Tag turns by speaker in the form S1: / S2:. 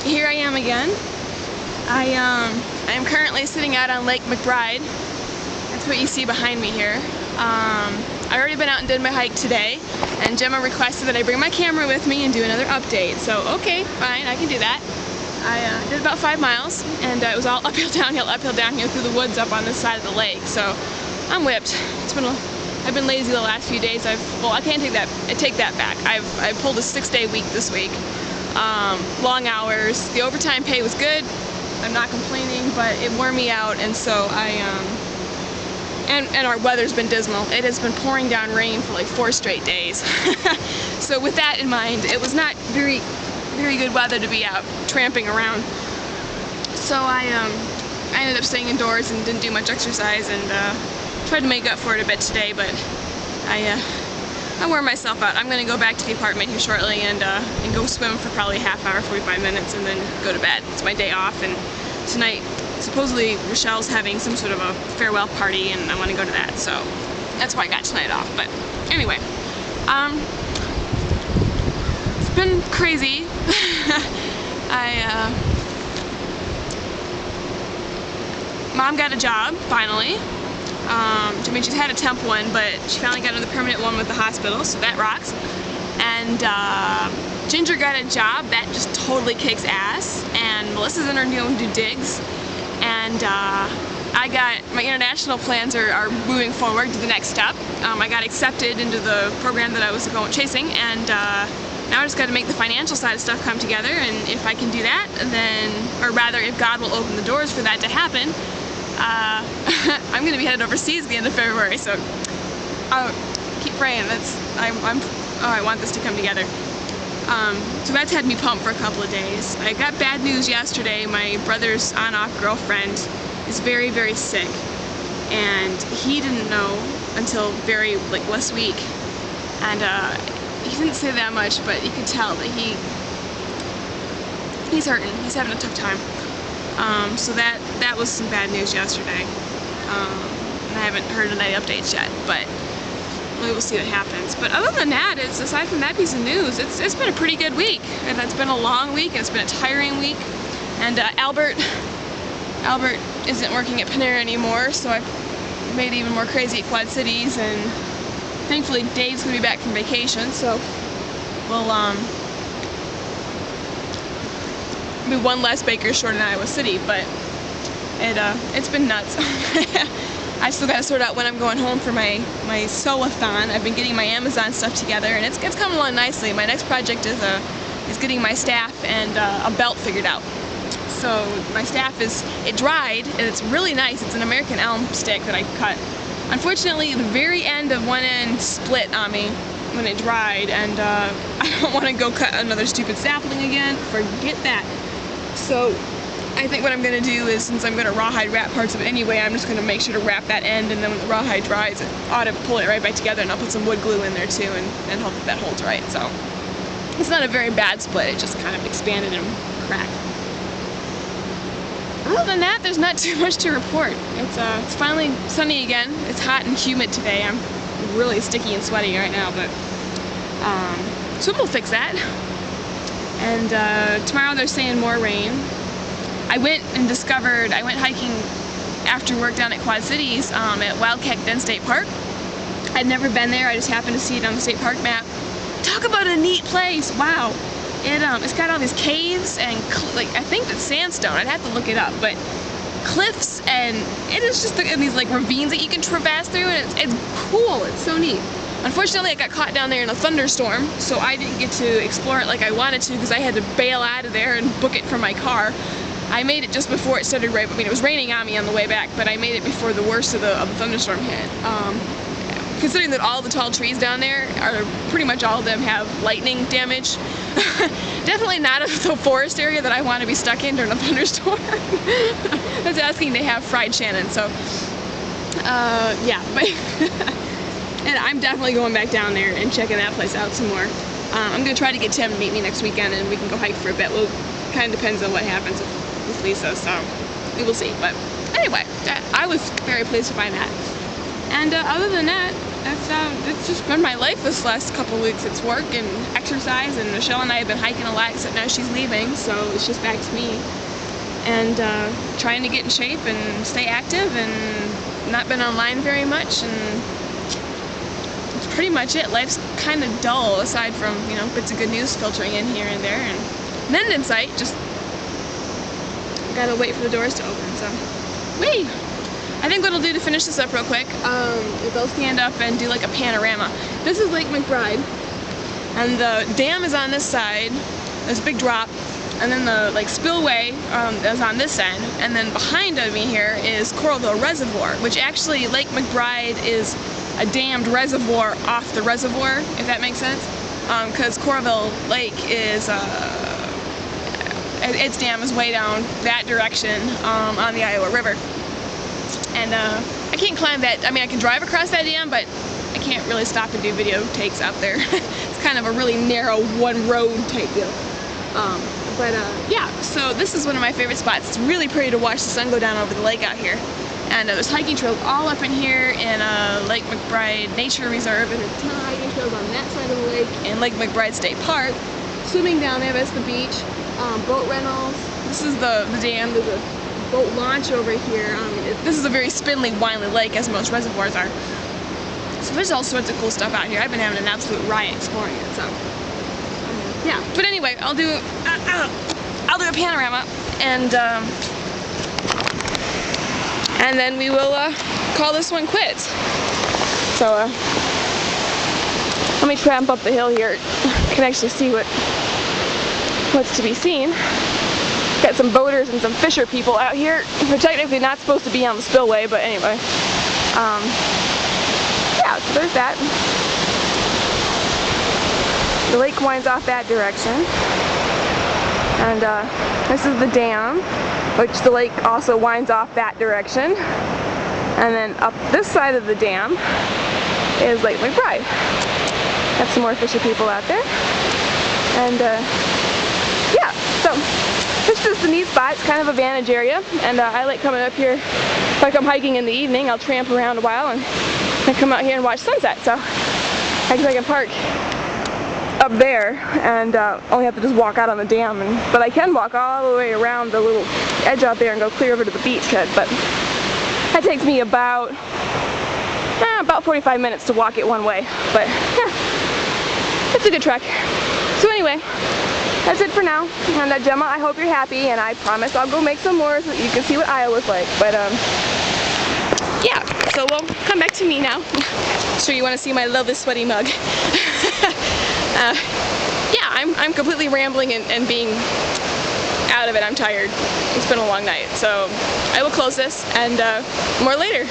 S1: here I am again. I am currently sitting out on Lake Macbride. That's what you see behind me here. I've already been out and did my hike today, and Jemma requested that I bring my camera with me and do another update. So okay, fine, I can do that. I did about 5 miles, and it was all uphill, downhill through the woods up on this side of the lake. So I'm whipped. I've been lazy the last few days. I can't take that. I take that back. I pulled a 6-day week this week. Long hours. The overtime pay was good. I'm not complaining, but it wore me out, and so and our weather's been dismal. It has been pouring down rain for like 4 straight days. So with that in mind, it was not very good weather to be out tramping around. So I ended up staying indoors and didn't do much exercise, and tried to make up for it a bit today, but I wore myself out. I'm going to go back to the apartment here shortly and go swim for probably a half hour, 45 minutes, and then go to bed. It's my day off, and tonight supposedly Rochelle's having some sort of a farewell party, and I want to go to that, so that's why I got tonight off. But anyway, it's been crazy. Mom got a job, finally. I mean, she's had a temp one, but she finally got another permanent one with the hospital, so that rocks. And Ginger got a job that just totally kicks ass, and Melissa's in her new digs, and I got, my international plans are moving forward to the next step. I got accepted into the program that I was chasing, and now I just got to make the financial side of stuff come together, and if I can do that, then, or rather, if God will open the doors for that to happen, I'm going to be headed overseas at the end of February, so keep praying. I want this to come together. So that's had me pumped for a couple of days. I got bad news yesterday. My brother's on-off girlfriend is very, very sick, and he didn't know until last week, and he didn't say that much, but you could tell that he's hurting. He's having a tough time. So that was some bad news yesterday, and I haven't heard any updates yet, but we will see what happens. But other than that, aside from that piece of news, it's been a pretty good week, and it's been a long week, and it's been a tiring week, and Albert isn't working at Panera anymore, so I've made it even more crazy at Quad Cities, and thankfully Dave's gonna be back from vacation, so we'll be one less baker short in Iowa City, but it's been nuts. I still got to sort out when I'm going home for my sew-a-thon. I've been getting my Amazon stuff together, and it's coming along nicely. My next project is getting my staff and a belt figured out. So my staff it dried, and it's really nice. It's an American elm stick that I cut. Unfortunately, the very end of one end split on me when it dried, and I don't want to go cut another stupid sapling again. Forget that. So I think what I'm going to do is, since I'm going to rawhide wrap parts of it anyway, I'm just going to make sure to wrap that end, and then when the rawhide dries, it ought to pull it right back together, and I'll put some wood glue in there too, and hope that holds right. So it's not a very bad split, it just kind of expanded and cracked. Other than that, there's not too much to report. It's finally sunny again. It's hot and humid today. I'm really sticky and sweaty right now, but so we'll fix that. And tomorrow they're saying more rain. I went hiking after work down at Quad Cities at Wildcat Den State Park. I'd never been there. I just happened to see it on the state park map. Talk about a neat place. Wow. It's got all these caves and I think it's sandstone. I'd have to look it up, but cliffs, and it is just these ravines that you can traverse through, and it's cool. It's so neat. Unfortunately, I got caught down there in a thunderstorm, so I didn't get to explore it like I wanted to because I had to bail out of there and book it from my car. I made it just before it started I mean, it was raining on me on the way back, but I made it before the worst of the thunderstorm hit. Considering that all the tall trees down there pretty much all of them have lightning damage. Definitely not the forest area that I want to be stuck in during a thunderstorm. That's asking to have fried Shannon, so yeah, but and I'm definitely going back down there and checking that place out some more. I'm going to try to get Tim to meet me next weekend, and we can go hike for a bit. Well, kind of depends on what happens with Lisa, so we will see. But anyway, I was very pleased to find that. And other than that, It's just been my life this last couple weeks. It's work and exercise, and Michelle and I have been hiking a lot, except now she's leaving, so it's just back to me. And trying to get in shape and stay active, and not been online very much, and that's pretty much it. Life's kind of dull, aside from, you know, bits of good news filtering in here and there, and an end in sight. Just gotta wait for the doors to open, so whee! I think what I'll do to finish this up real quick is I'll stand up and do like a panorama. This is Lake Macbride, and the dam is on this side. There's a big drop, and then the like spillway is on this end, and then behind me here is Coralville Reservoir, which actually Lake Macbride is a dammed reservoir off the reservoir, if that makes sense, because Coralville Lake is its dam is way down that direction on the Iowa River. And I can't climb that. I mean, I can drive across that dam, but I can't really stop and do video takes out there. It's kind of a really narrow one road type deal. Yeah, so this is one of my favorite spots. It's really pretty to watch the sun go down over the lake out here. And there's hiking trails all up in here in Lake Macbride Nature Reserve, and there's a ton of hiking trails on that side of the lake in Lake Macbride State Park. Swimming down there, that's the beach. Boat rentals. This is the dam. There's a boat launch over here. This is a very spindly, winding lake, as most reservoirs are. So there's all sorts of cool stuff out here. I've been having an absolute riot exploring it. So yeah. But anyway, I'll do a panorama, and then we will call this one quits. So let me tramp up the hill here. I can actually see what's to be seen. Got some boaters and some fisher people out here. We're technically not supposed to be on the spillway, but anyway. Yeah, so there's that. The lake winds off that direction. And this is the dam, which the lake also winds off that direction. And then up this side of the dam is Lake Macbride. Got some more fisher people out there. And yeah, so it's just a neat spot. It's kind of a vantage area, and I like coming up here. If I come hiking in the evening, I'll tramp around a while and I come out here and watch sunset. So I can park up there and only have to just walk out on the dam, but I can walk all the way around the little edge out there and go clear over to the beachhead. But that takes me about 45 minutes to walk it one way. But yeah, it's a good trek. So anyway, that's it for now. And Jemma, I hope you're happy, and I promise I'll go make some more so that you can see what Iowa's like. But yeah, so we'll come back to me now. Sure you want to see my lovely sweaty mug. Yeah, I'm completely rambling and being out of it. I'm tired. It's been a long night. So I will close this, and more later.